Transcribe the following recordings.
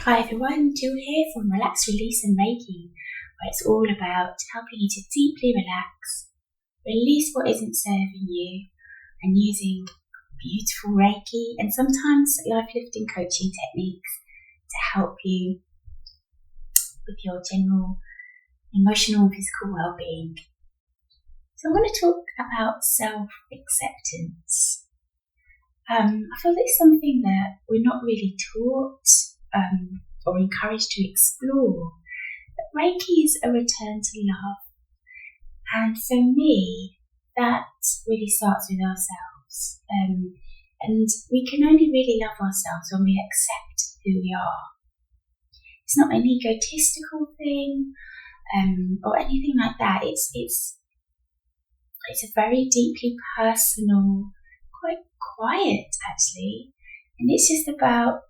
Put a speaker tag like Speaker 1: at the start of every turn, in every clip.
Speaker 1: Hi everyone, Jill here from Relax, Release and Reiki, where it's all about helping you to deeply relax, release what isn't serving you, and using beautiful Reiki and sometimes life-lifting coaching techniques to help you with your general emotional and physical well-being. So I want to talk about self-acceptance. I feel it's something that we're not really taught or encouraged to explore. But Reiki is a return to love. And for me, that really starts with ourselves. And we can only really love ourselves when we accept who we are. It's not an egotistical thing or anything like that. It's a very deeply personal, quite quiet actually. And it's just about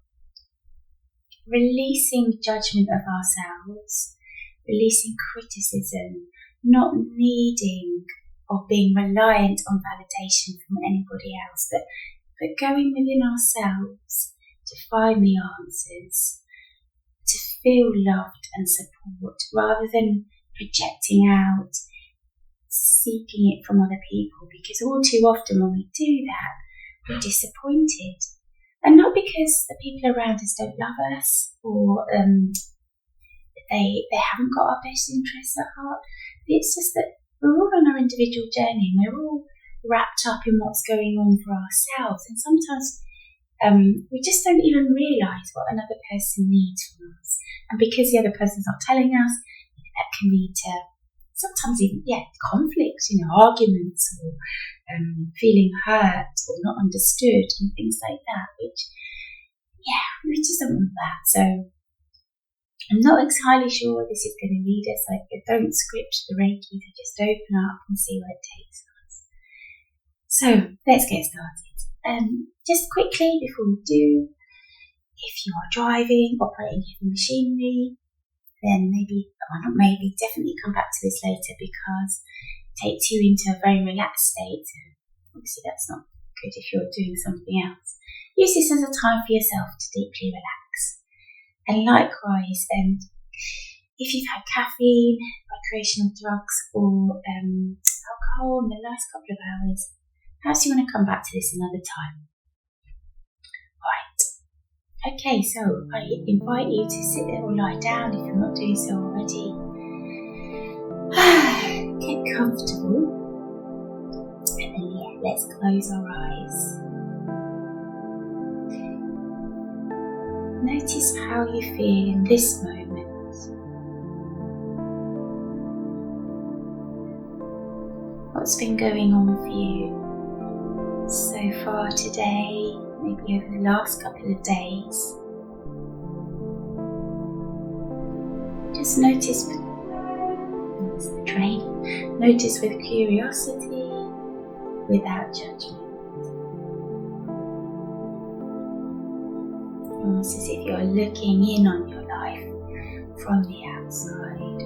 Speaker 1: releasing judgment of ourselves, releasing criticism, not needing or being reliant on validation from anybody else, but going within ourselves to find the answers, to feel loved and support, rather than projecting out, seeking it from other people, because all too often when we do that, we're disappointed. And not because the people around us don't love us or they haven't got our best interests at heart. It's just that we're all on our individual journey and we're all wrapped up in what's going on for ourselves. And sometimes we just don't even realise what another person needs from us. And because the other person's not telling us, that can lead to sometimes even conflict, arguments or feeling hurt or not understood and things like that, which we just don't want that. So I'm not entirely sure where this is going to lead us. I don't script the Reiki, so just open up and see where it takes us. So let's get started. Just quickly before we do, if you are driving, operating heavy machinery, then definitely come back to this later, because it takes you into a very relaxed state. Obviously that's not good if you're doing something else. Use this as a time for yourself to deeply relax. And likewise, if you've had caffeine, recreational drugs or alcohol in the last couple of hours, perhaps you want to come back to this another time. Right. Okay, so I invite you to sit there or lie down if you're not doing so already. Get comfortable. And then let's close our eyes. Notice how you feel in this moment. What's been going on for you so far today, maybe over the last couple of days. Just notice notice with curiosity, without judgment. Almost as if you're looking in on your life from the outside.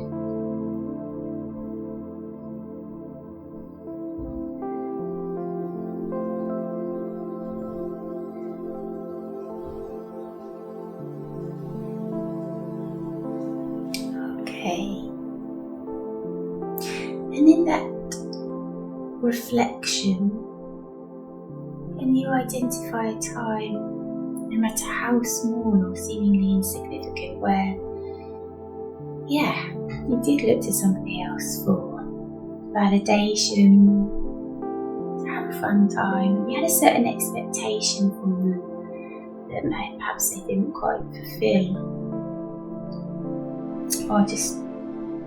Speaker 1: Okay. And in that reflection, can you identify a time, no matter how small or seemingly insignificant, where you did look to somebody else for validation, to have a fun time, you had a certain expectation from them that perhaps they didn't quite fulfill, or just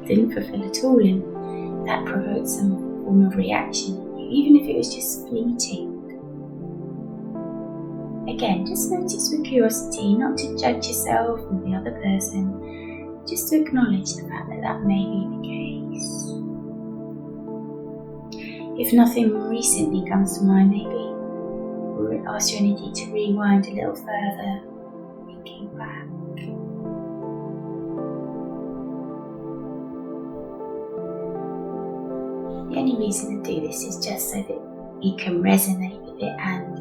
Speaker 1: didn't fulfill at all, and that provoked some form of reaction in you, even if it was just fleeting. Again, just notice with curiosity, not to judge yourself or the other person, just to acknowledge the fact that may be the case. If nothing recently comes to mind, maybe we'll ask your energy to rewind a little further, thinking back. The only reason to do this is just so that you can resonate with it and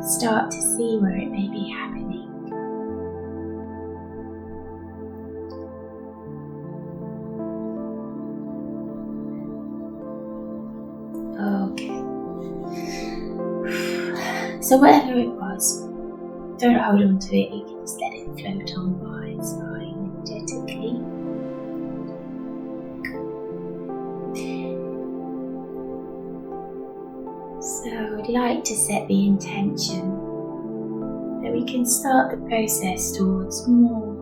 Speaker 1: start to see where it may be happening. So whatever it was, don't hold on to it, you can just let it float on by, it's fine, energetically. So I'd like to set the intention that we can start the process towards more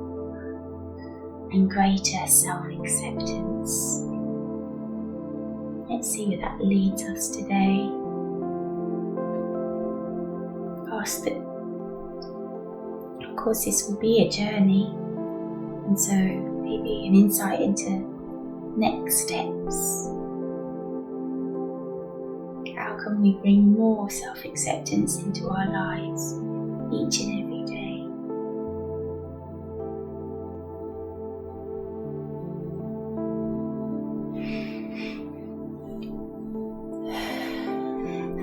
Speaker 1: and greater self-acceptance. Let's see where that leads us today. Ask that, of course, this will be a journey, and so maybe an insight into next steps. How can we bring more self-acceptance into our lives each and every day?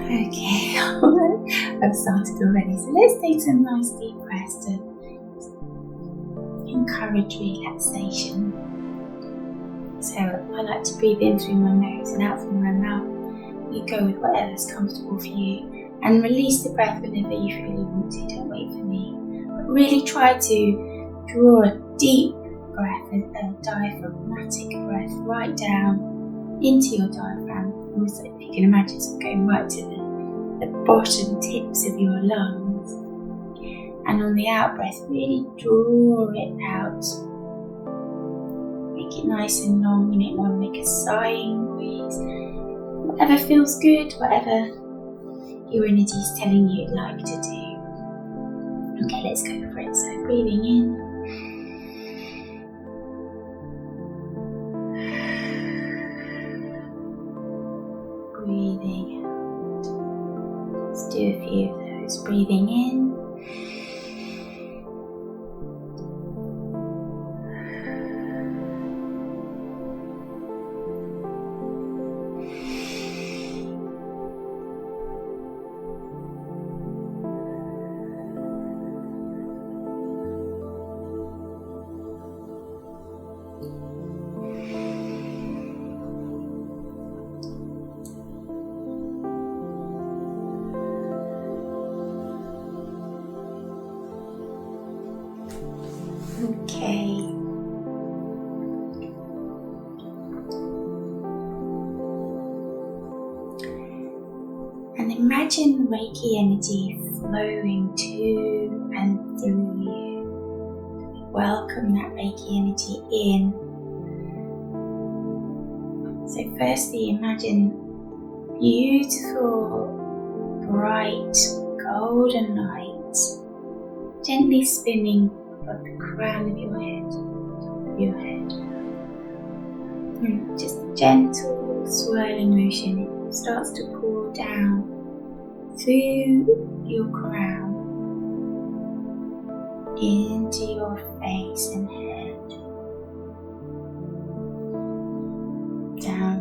Speaker 1: Okay, I've started already, so let's take some nice deep breaths to encourage relaxation. So I like to breathe in through my nose and out through my mouth. You go with whatever's comfortable for you, and release the breath whenever you feel you want to. Don't wait for me, but really try to draw a deep breath, a diaphragmatic breath right down into your diaphragm. Also, if you can imagine, it's going right to the bottom tips of your lungs, and on the out breath, really draw it out. Make it nice and long. You may want to make a sighing noise. Whatever feels good, whatever your energy is telling you you'd like to do. Okay, let's go for it. So breathing in. Breathing out. Let's do a few of those. Breathing in. Okay. And imagine Reiki energy flowing to and through you. Welcome that Reiki energy in. So firstly, imagine beautiful, bright, golden light gently spinning above the crown of your head, just a gentle swirling motion. It starts to pour down through your crown into your face and head, down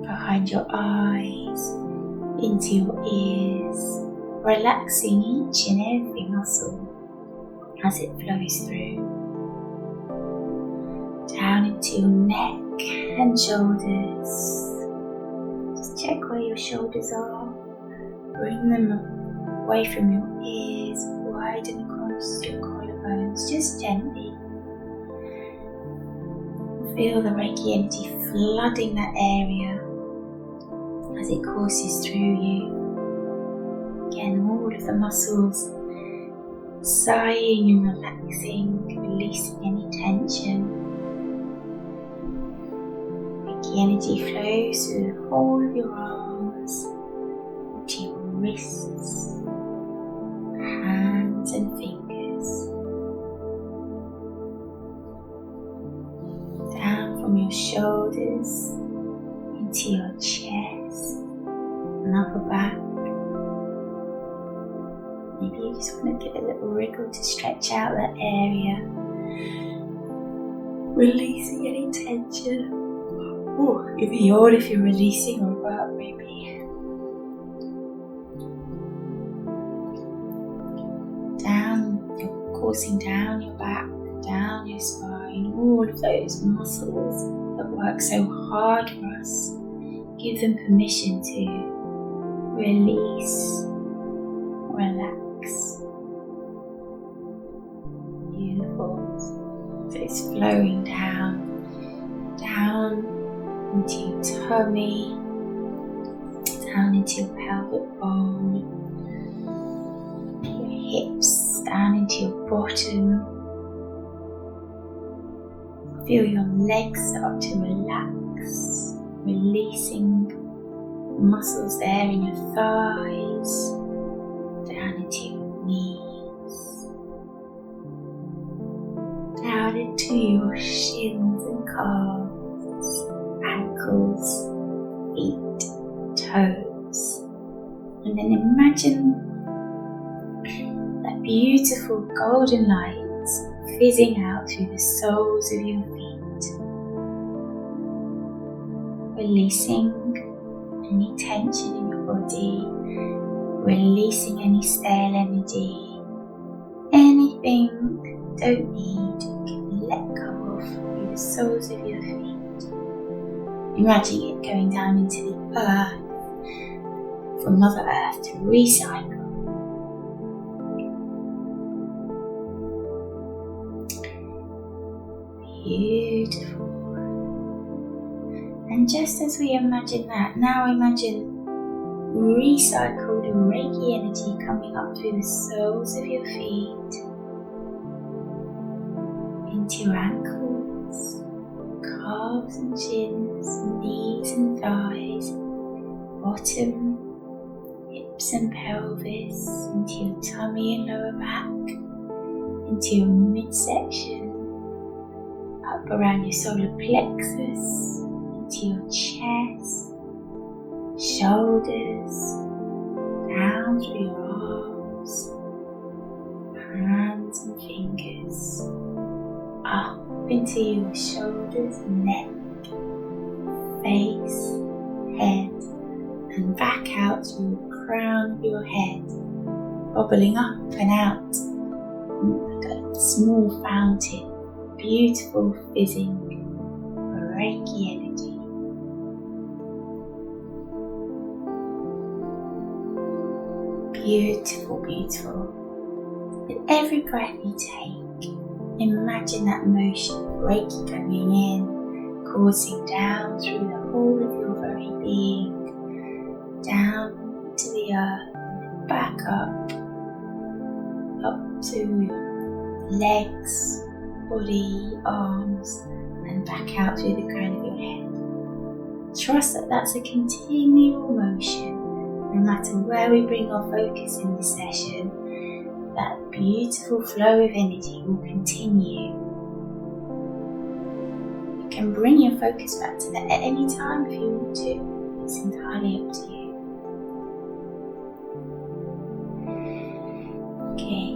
Speaker 1: behind your eyes, into your ears, relaxing each and every muscle as it flows through, down into your neck and shoulders. Just check where your shoulders are, bring them away from your ears, widen across your collarbones, just gently. Feel the Reiki energy flooding that area as it courses through you. Again, all of the muscles sighing and relaxing, releasing any tension. Reiki energy flows through the whole of your arms, into your wrists, hands and fingers, down from your shoulders into your chest and upper back. Maybe you just want to give a little wriggle to stretch out that area, releasing any tension. Oh, give a yawn if you're releasing, or about maybe. Down, you're coursing down your back, down your spine, all of those muscles that work so hard for us. Give them permission to release relax. Beautiful. So it's flowing down into your tummy, down into your pelvic bowl, your hips, down into your bottom. Feel your legs start to relax, releasing muscles there in your thighs, down into your knees, down into your shins and calves, ankles, feet, toes. And then imagine that beautiful golden light fizzing out through the soles of your feet, releasing any tension in your body, releasing any stale energy, anything you don't need, you can let go of through the soles of your feet. Imagine it going down into the earth, from Mother Earth, to recycle. Beautiful. And just as we imagine that, now imagine recycled Reiki energy coming up through the soles of your feet, into your ankles, calves and shins, knees and thighs, bottom, hips and pelvis, into your tummy and lower back, into your midsection, up around your solar plexus, into your chest, shoulders, down through your arms, hands and fingers, up into your shoulders, neck, face, head, and back out to the crown of your head, bubbling up and out like a small fountain. Beautiful fizzing Reiki energy. Beautiful, beautiful. With every breath you take, imagine that motion of Reiki coming in, coursing down through the whole of your very being, down to the earth, back up to your legs, body, arms, and back out through the crown of your head. Trust that that's a continual motion. No matter where we bring our focus in this session, that beautiful flow of energy will continue. You can bring your focus back to that at any time if you want to. It's entirely up to you. Okay,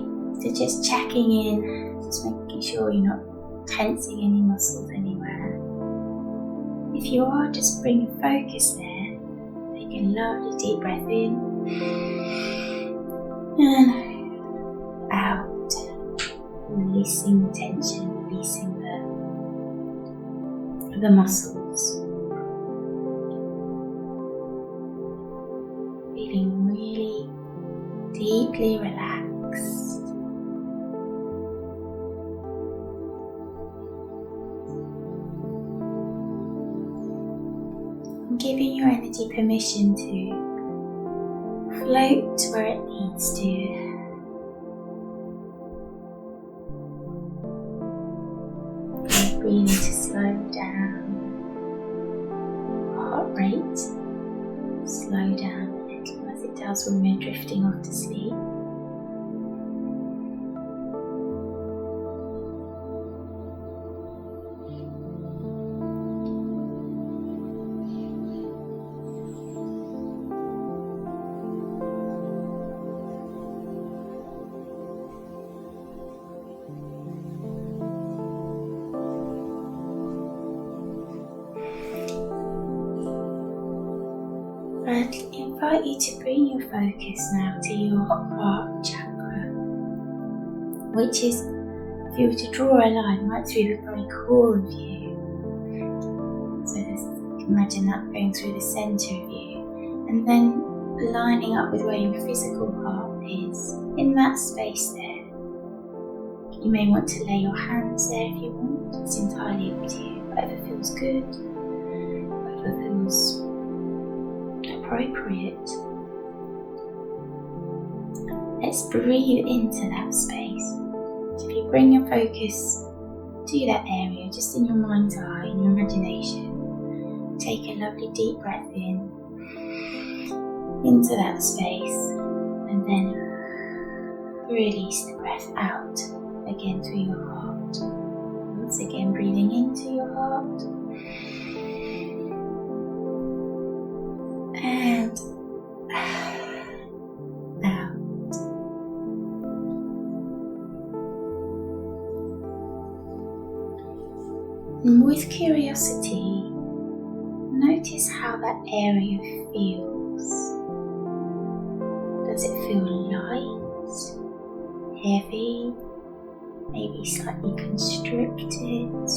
Speaker 1: so just checking in, just making sure you're not tensing any muscles anywhere. If you are, just bring your focus there. Take a lovely deep breath in and out, releasing the tension, releasing the muscles. Feeling really deeply relaxed. Giving your energy permission to float where it needs to. Breathing to slow down. Heart rate slow down a little as it does when we're drifting off to sleep. I'd invite you to bring your focus now to your heart chakra, which is, if you were to draw a line right through the very core of you, so imagine that going through the centre of you, and then lining up with where your physical heart is in that space there. You may want to lay your hands there if you want. It's entirely up to you. Whatever feels good, whatever feels appropriate. Let's breathe into that space. So if you bring your focus to that area, just in your mind's eye, in your imagination, take a lovely deep breath in, into that space, and then release the breath out again through your heart. Once again, breathing into your heart and out. And with curiosity, notice how that area feels. Does it feel light, heavy, maybe slightly constricted?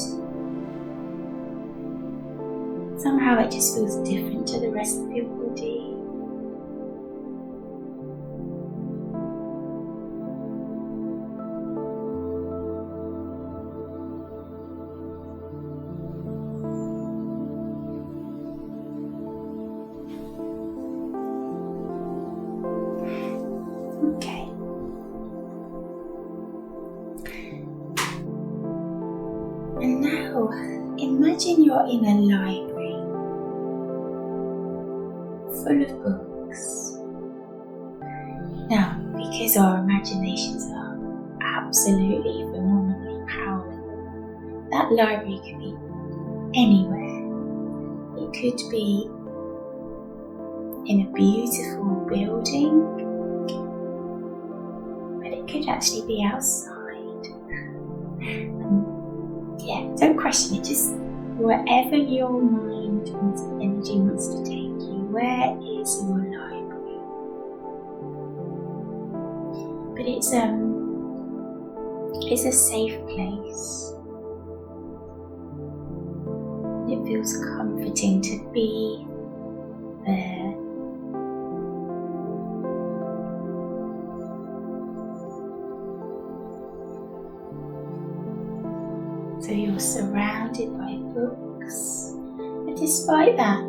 Speaker 1: Somehow it just feels different to the rest of your body. Okay. And now imagine you're in a library full of books. Now, because our imaginations are absolutely phenomenally powerful, that library could be anywhere. It could be in a beautiful building, but it could actually be outside. Yeah, don't question it, just wherever your mind and energy wants to take you. Where is your library? But it's a safe place. It feels comforting to be there. So you're surrounded by books, but despite that,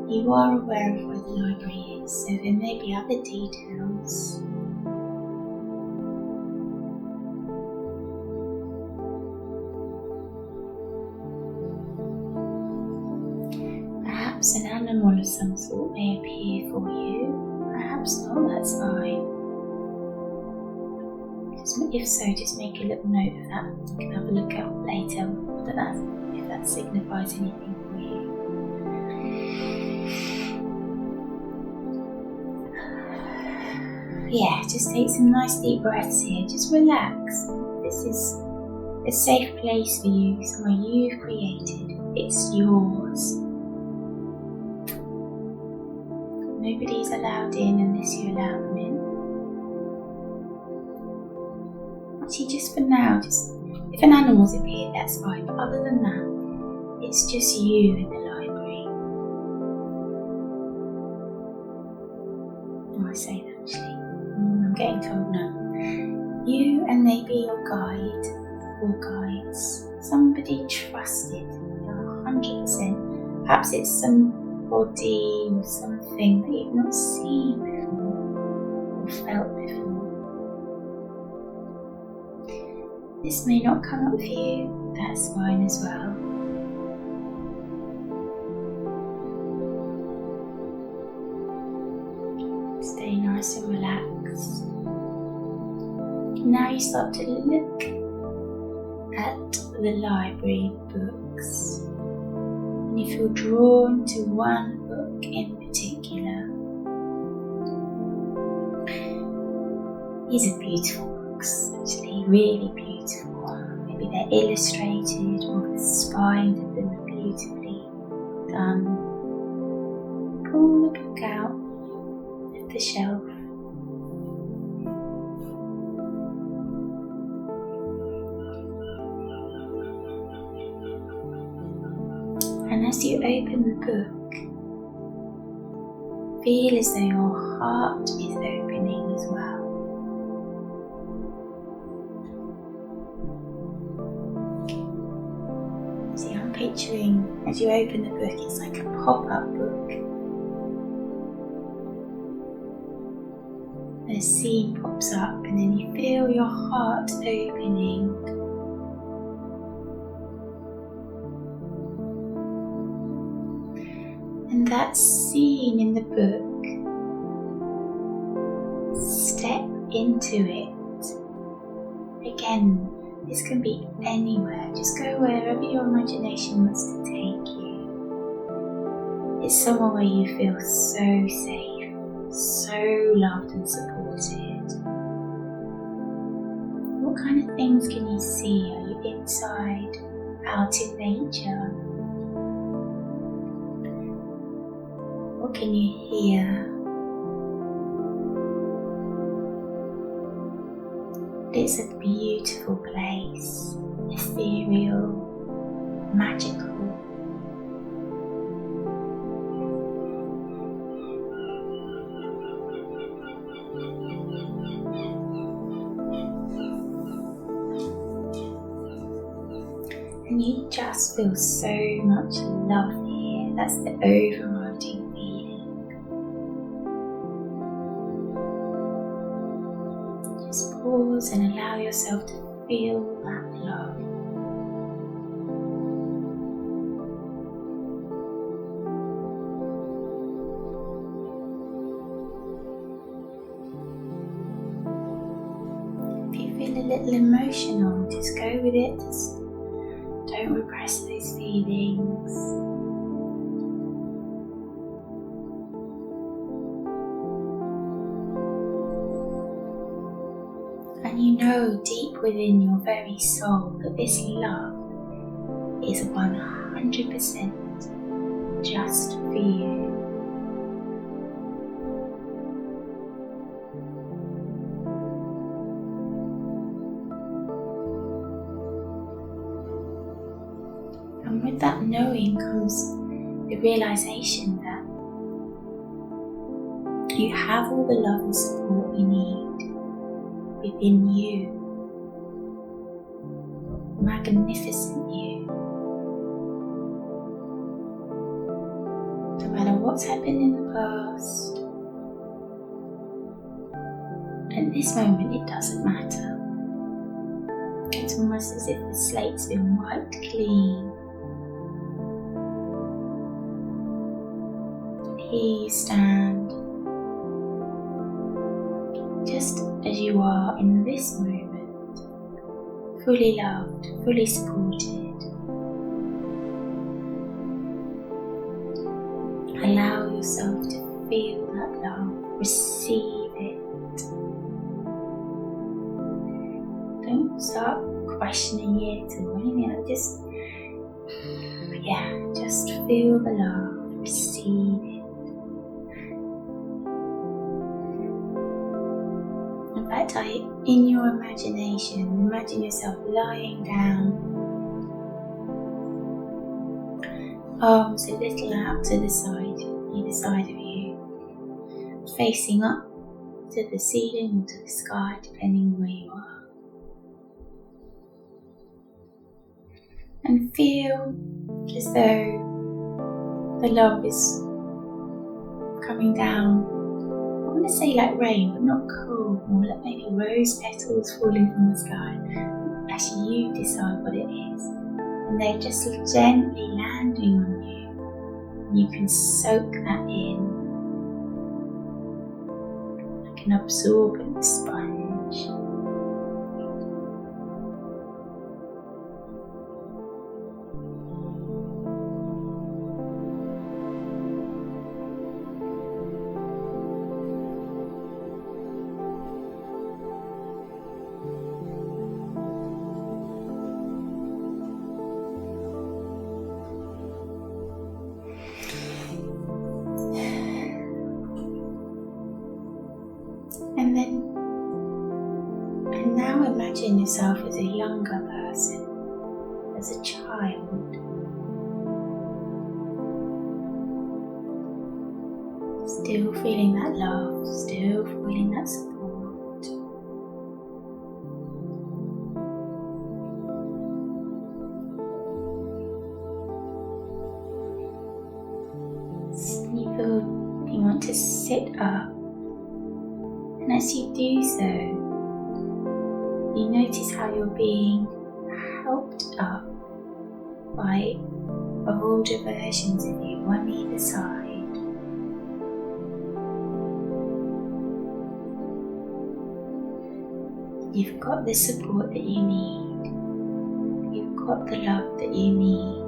Speaker 1: you are aware of where the library is, so there may be other details. Perhaps an animal of some sort may appear for you, perhaps not, that's fine. If so, just make a little note of that. You can have a look at later if that signifies anything for you. Yeah, just take some nice deep breaths here. Just relax. This is a safe place for you, somewhere you've created. It's yours. Nobody's allowed in unless you allow them in. Actually, just for now, if an animal's appeared, that's fine. But other than that, it's just you in the library. Oh, I say that actually. I'm getting told now. You and maybe your guide or guides, somebody trusted, 100%. Perhaps it's somebody or something that you've not seen before or felt before. This may not come up for you, that's fine as well. Stay nice and relaxed. Now you start to look at the library books, and you feel drawn to one book in particular. These are beautiful books, actually, really beautiful. Maybe they're illustrated or the spine of them are beautifully done. Pull the book out of the shelf. And as you open the book, feel as though your heart is opening as well. picturing as you open the book, it's like a pop-up book. A scene pops up and then you feel your heart opening. And that scene in the book, step into it. Again, this can be anywhere. Just go wherever your imagination wants to take you. It's somewhere where you feel so safe, so loved and supported. What kind of things can you see? Are you inside, out in nature? What can you hear? It's a beautiful place, ethereal, magical. And you just feel so much love here. That's the overriding feeling. Just pause and allow yourself to feel that love. If you feel a little emotional, just go with it. Just don't repress those feelings. And you know deep within your very soul that this love is 100% just for you. And with that knowing comes the realization that you have all the love and support you need within you. Magnificent you. No matter what's happened in the past, at this moment it doesn't matter. It's almost as if the slate's been wiped clean. Here you stand, just as you are in this moment, fully loved, fully supported. Allow yourself to feel that love, receive it. Don't start questioning it or anything else, just feel the love, receive it. In fact, in your imagination, imagine yourself lying down, arms a little out to the side, either side of you, facing up to the ceiling or to the sky, depending where you are. And feel as though the love is coming down. I want to say like rain, but not cold, more like maybe rose petals falling from the sky. Actually, you decide what it is. And they're just gently landing on you. And you can soak that in like an absorbent sponge. And now imagine yourself as a younger person, as a child. Still feeling that love, still feeling that support. sit up, and as you do so, you notice how you're being helped up by older versions of you, one either side. You've got the support that you need. You've got the love that you need.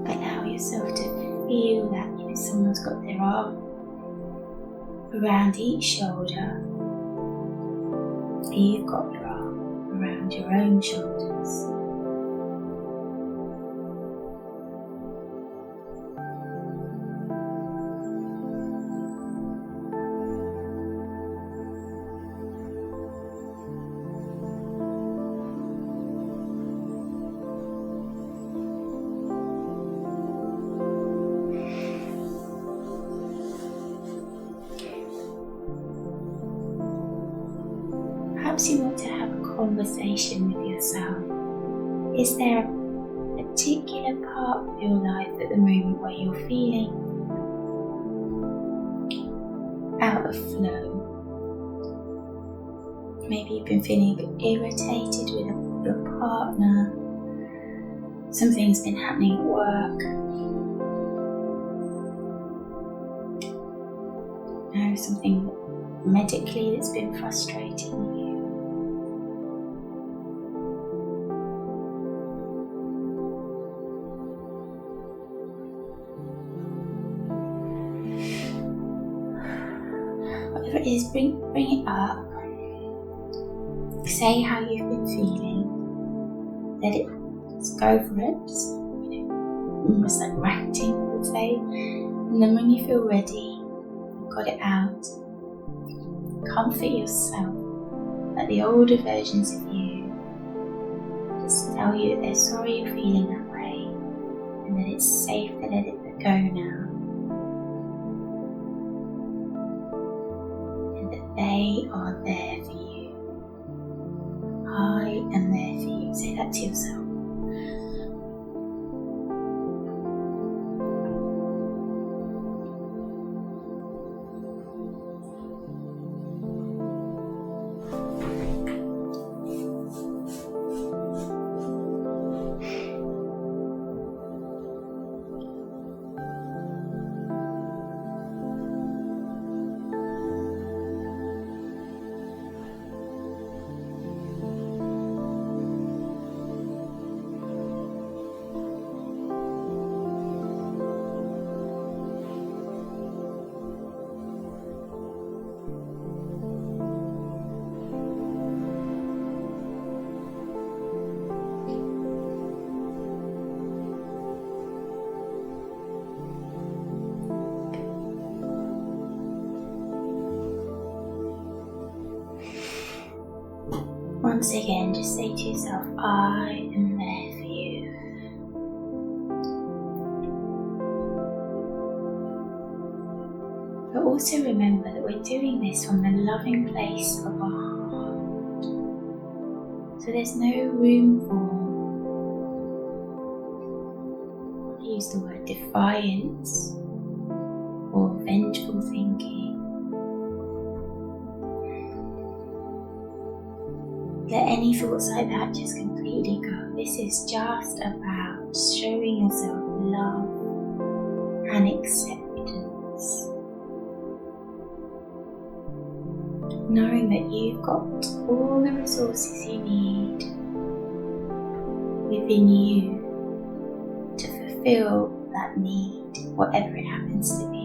Speaker 1: Allow yourself to feel that, someone's got their arm around each shoulder. You've got your arm around your own shoulders. Perhaps you want to have a conversation with yourself. Is there a particular part of your life at the moment where you're feeling out of flow? Maybe you've been feeling a bit irritated with your partner. Something's been happening at work. Something medically that's been frustrating you. Whatever it is, bring it up. Say how you've been feeling. Let it just go for it. Just, almost like ranting, I would say. And then when you feel ready, you've got it out. Comfort yourself. Let the older versions of you just tell you that they're sorry you're feeling that way, and that it's safe to let it go now. They are there for you. I am there for you. Say that to yourself. Once again, just say to yourself, I am there for you. But also remember that we're doing this from the loving place of our heart. So there's no room for, I use the word defiance or vengeful thinking. Let any thoughts like that just completely go. This is just about showing yourself love and acceptance. Knowing that you've got all the resources you need within you to fulfill that need, whatever it happens to be.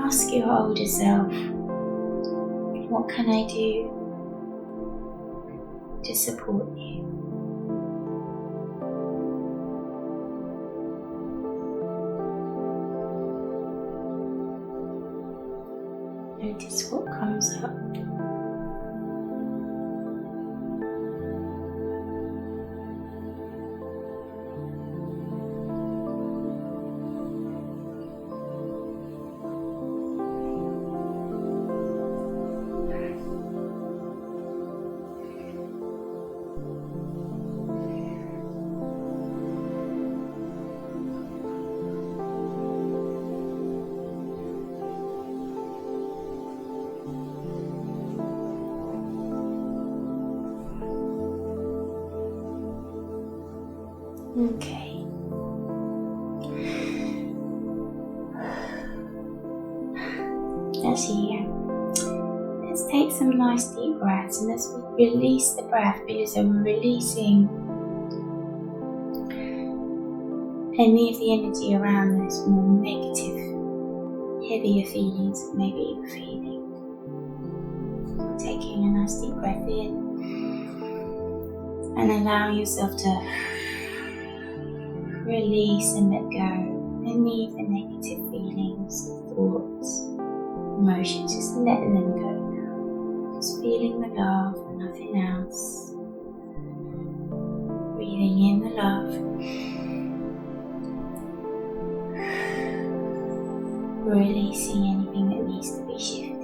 Speaker 1: Ask your older self, what can I do to support you? Notice what comes up. Okay. Actually, let's take some nice deep breaths, and as we release the breath, feel as though we're releasing any of the energy around those more negative, heavier feelings that maybe you were feeling. Taking a nice deep breath in and allowing yourself to release and let go any of the negative feelings, thoughts, emotions. Just let them go now. Just feeling the love and nothing else. Breathing in the love. Releasing anything that needs to be shifted.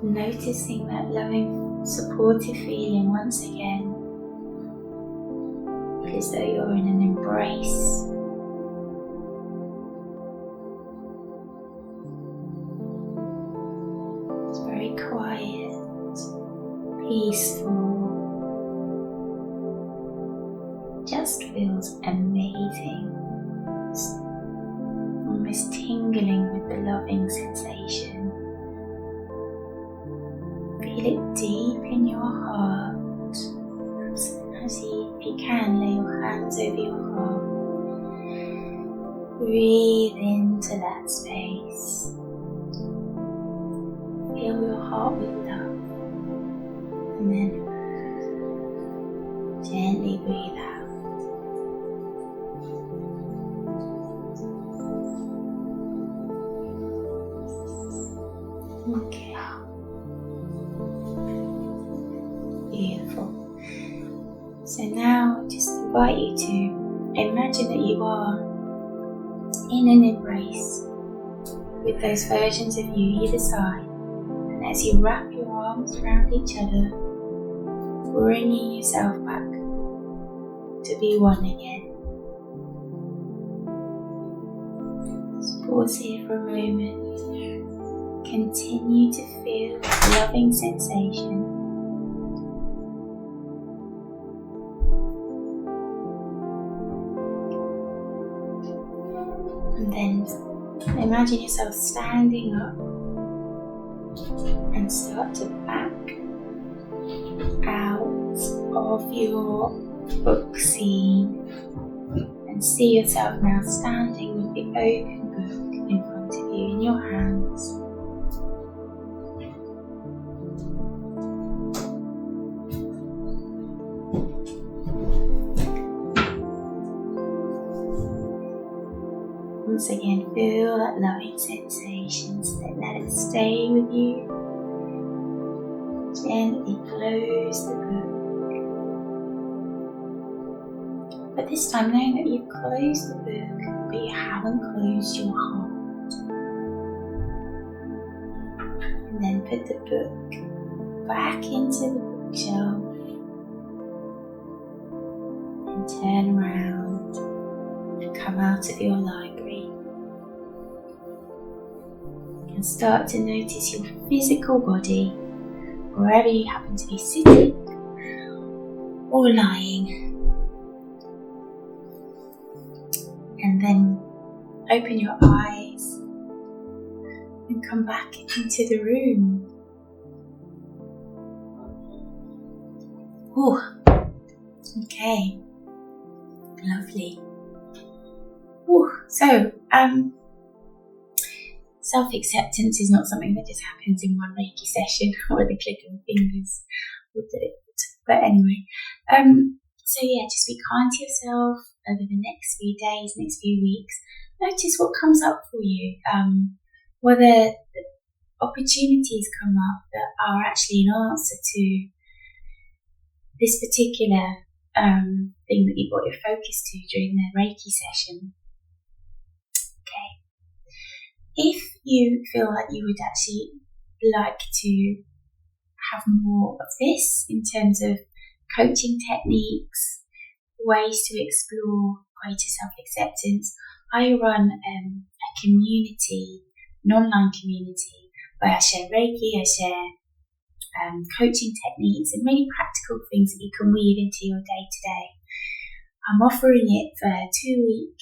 Speaker 1: Noticing that loving, supportive feeling once again, as though you're in an embrace. It's very quiet, peaceful, just feels amazing. It's almost tingling with the loving sensation. Feel it deep in your heart. As if you can, lay your hands over your heart. Breathe into that space. Fill your heart with love. And then gently breathe out. Okay. Beautiful. So now I just invite you to imagine that you are in an embrace with those versions of you either side. And as you wrap your arms around each other, bringing yourself back to be one again. Just pause here for a moment. Continue to feel this loving sensation. And then imagine yourself standing up and start to back out of your book scene and see yourself now standing with the open book in front of you in your hands. Once again, feel that loving sensation, so let it stay with you. Gently close the book. But this time, knowing that you've closed the book, but you haven't closed your heart. And then put the book back into the bookshelf. And turn around and come out of your library. And start to notice your physical body, wherever you happen to be sitting or lying. And then open your eyes and come back into the room. Oh, okay, lovely. Oh, so self-acceptance is not something that just happens in one Reiki session or the click of the fingers. But anyway, so yeah, just be kind to yourself over the next few days, next few weeks. Notice what comes up for you. Whether opportunities come up that are actually an answer to this particular thing that you brought your focus to during the Reiki session. Okay. If you feel like you would actually like to have more of this in terms of coaching techniques, ways to explore greater self-acceptance, I run a community, an online community, where I share Reiki, I share coaching techniques and really practical things that you can weave into your day-to-day. I'm offering it for a 2-week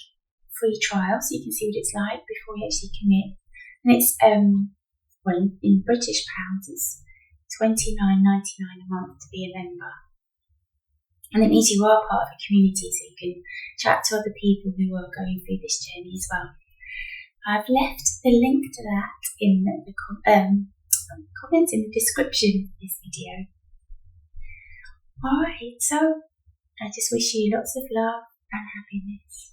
Speaker 1: free trial, so you can see what it's like before you actually commit. And it's, in British pounds, it's $29.99 a month to be a member. And it means you are part of a community, so you can chat to other people who are going through this journey as well. I've left the link to that in the comments in the description of this video. Alright, so I just wish you lots of love and happiness.